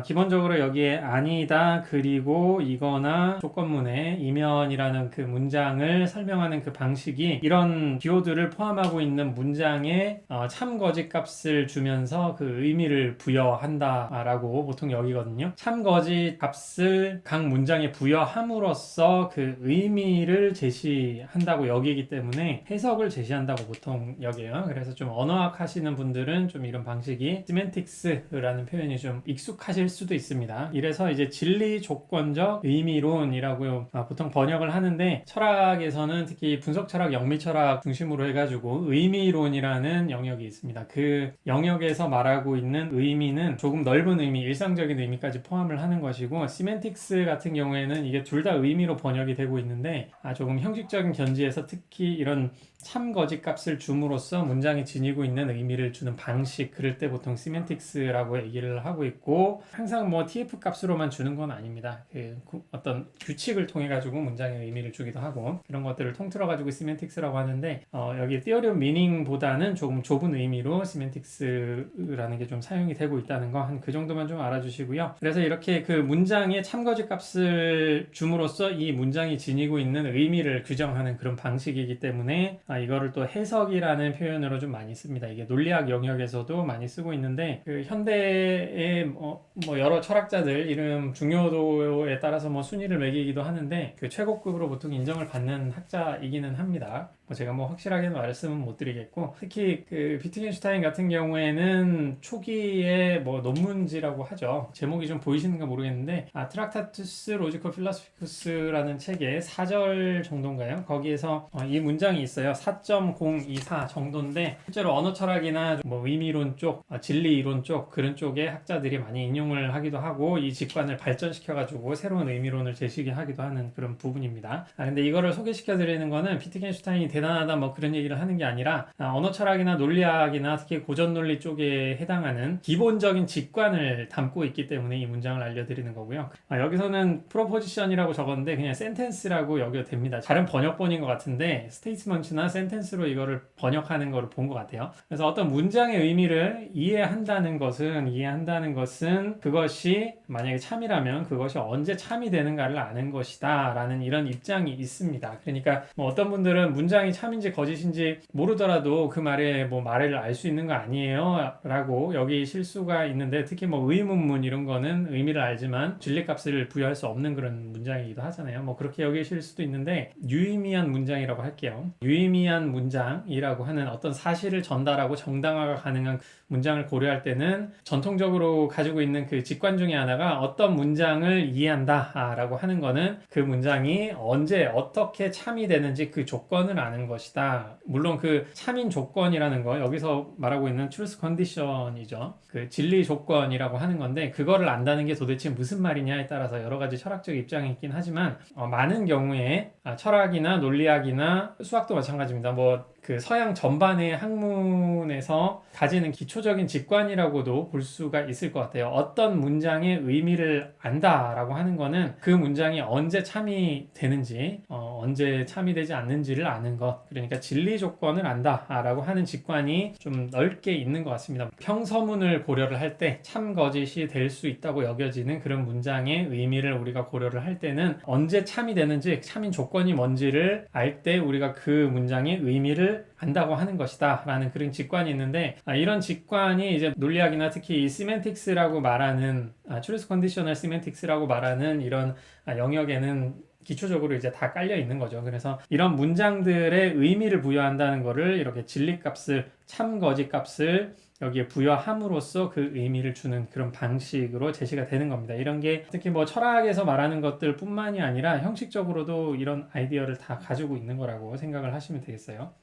기본적으로 여기에 아니다, 그리고 이거나 조건문에 이면이라는 그 문장을 설명하는 그 방식이 이런 기호들을 포함하고 있는 문장에 참거짓 값을 주면서 그 의미를 부여한다라고 보통 여기거든요. 참거짓 값을 각 문장에 부여함으로써 그 의미를 제시한다고 여기기 때문에 해석을 제시한다고 보통 여겨요. 그래서 좀 언어학 하시는 분들은 좀 이런 방식이 시멘틱스라는 표현이 좀 익숙하실 수도 있습니다. 이래서 이제 진리 조건적 의미론이라고 보통 번역을 하는데, 철학에서는 특히 분석 철학, 영미 철학 중심으로 해가지고 의미론이라는 영역이 있습니다. 그 영역에서 말하고 있는 의미는 조금 넓은 의미, 일상적인 의미까지 포함을 하는 것이고, 시멘틱스 같은 경우에는 이게 둘 다 의미로 번역이 되고 있는데 조금 형식적인 견지에서 특히 이런 참거짓 값을 줌으로써 문장이 지니고 있는 의미를 주는 방식, 그럴 때 보통 시멘틱스라고 얘기를 하고 있고, 항상 뭐 TF 값으로만 주는 건 아닙니다. 어떤 규칙을 통해 가지고 문장의 의미를 주기도 하고, 그런 것들을 통틀어 가지고 시멘틱스라고 하는데, 여기 theory of meaning보다는 조금 좁은 의미로 시멘틱스라는 게 좀 사용이 되고 있다는 거, 한 그 정도만 좀 알아주시고요. 그래서 이렇게 그 문장에 참거짓 값을 줌으로써 이 문장이 지니고 있는 의미를 규정하는 그런 방식이기 때문에 이거를 또 해석이라는 표현으로 좀 많이 씁니다. 이게 논리학 영역에서도 많이 쓰고 있는데, 그 현대의 뭐 여러 철학자들 이름 중요도에 따라서 뭐 순위를 매기기도 하는데, 그 최고급으로 보통 인정을 받는 학자이기는 합니다. 제가 뭐 확실하게 말씀은 못 드리겠고, 특히 그 비트겐슈타인 같은 경우에는 초기에 뭐 논문지라고 하죠. 제목이 좀 보이시는가 모르겠는데, 트락타투스 로지코 필로소피쿠스라는 책의 4절 정도인가요? 거기에서 이 문장이 있어요. 4.024 정도인데, 실제로 언어 철학이나 뭐 의미론 쪽, 진리 이론 쪽, 그런 쪽에 학자들이 많이 인용을 하기도 하고, 이 직관을 발전시켜가지고 새로운 의미론을 제시하기도 하는 그런 부분입니다. 근데 이거를 소개시켜 드리는 거는 비트겐슈타인이 대단하다 뭐 그런 얘기를 하는 게 아니라, 언어 철학이나 논리학이나 특히 고전 논리 쪽에 해당하는 기본적인 직관을 담고 있기 때문에 이 문장을 알려드리는 거고요. 여기서는 프로포지션이라고 적었는데 그냥 센텐스라고 여겨도 됩니다. 다른 번역본인 것 같은데 스테이트먼트나 센텐스로 이거를 번역하는 거를 본 것 같아요. 그래서 어떤 문장의 의미를 이해한다는 것은 그것이 만약에 참이라면 그것이 언제 참이 되는가를 아는 것이다 라는 이런 입장이 있습니다. 그러니까 뭐 어떤 분들은 문장이 참인지 거짓인지 모르더라도 그 말에 뭐 말을 알 수 있는 거 아니에요 라고 여기 실수가 있는데, 특히 뭐 의문문 이런 거는 의미를 알지만 진리값을 부여할 수 없는 그런 문장이기도 하잖아요. 뭐 그렇게 여기실 수도 있는데, 유의미한 문장이라고 할게요. 유의미한 문장이라고 하는 어떤 사실을 전달하고 정당화가 가능한 문장을 고려할 때는 전통적으로 가지고 있는 그 직관 중에 하나가, 어떤 문장을 이해한다 라고 하는 거는 그 문장이 언제 어떻게 참이 되는지 그 조건을 아는 것이다. 물론 그 참인 조건이라는 거 여기서 말하고 있는 truth condition이죠. 그 진리 조건이라고 하는 건데, 그거를 안다는 게 도대체 무슨 말이냐에 따라서 여러 가지 철학적 입장이 있긴 하지만, 많은 경우에 철학이나 논리학이나 수학도 마찬가지입니다. 뭐 그 서양 전반의 학문에서 가지는 기초적인 직관이라고도 볼 수가 있을 것 같아요. 어떤 문장의 의미를 안다라고 하는 거는 그 문장이 언제 참이 되는지, 언제 참이 되지 않는지를 아는 것, 그러니까 진리 조건을 안다라고 하는 직관이 좀 넓게 있는 것 같습니다. 평서문을 고려를 할 때 참거짓이 될 수 있다고 여겨지는 그런 문장의 의미를 우리가 고려를 할 때는 언제 참이 되는지, 참인 조건이 뭔지를 알 때 우리가 그 문장의 의미를 안다고 하는 것이다 라는 그런 직관이 있는데, 이런 직관이 이제 논리학이나 특히 이 시멘틱스라고 말하는 truth conditional semantics라고 말하는 이런 영역에는 기초적으로 이제 다 깔려 있는 거죠. 그래서 이런 문장들의 의미를 부여한다는 거를 이렇게 진리값을, 참거짓값을 여기에 부여함으로써 그 의미를 주는 그런 방식으로 제시가 되는 겁니다. 이런 게 특히 뭐 철학에서 말하는 것들 뿐만이 아니라 형식적으로도 이런 아이디어를 다 가지고 있는 거라고 생각을 하시면 되겠어요.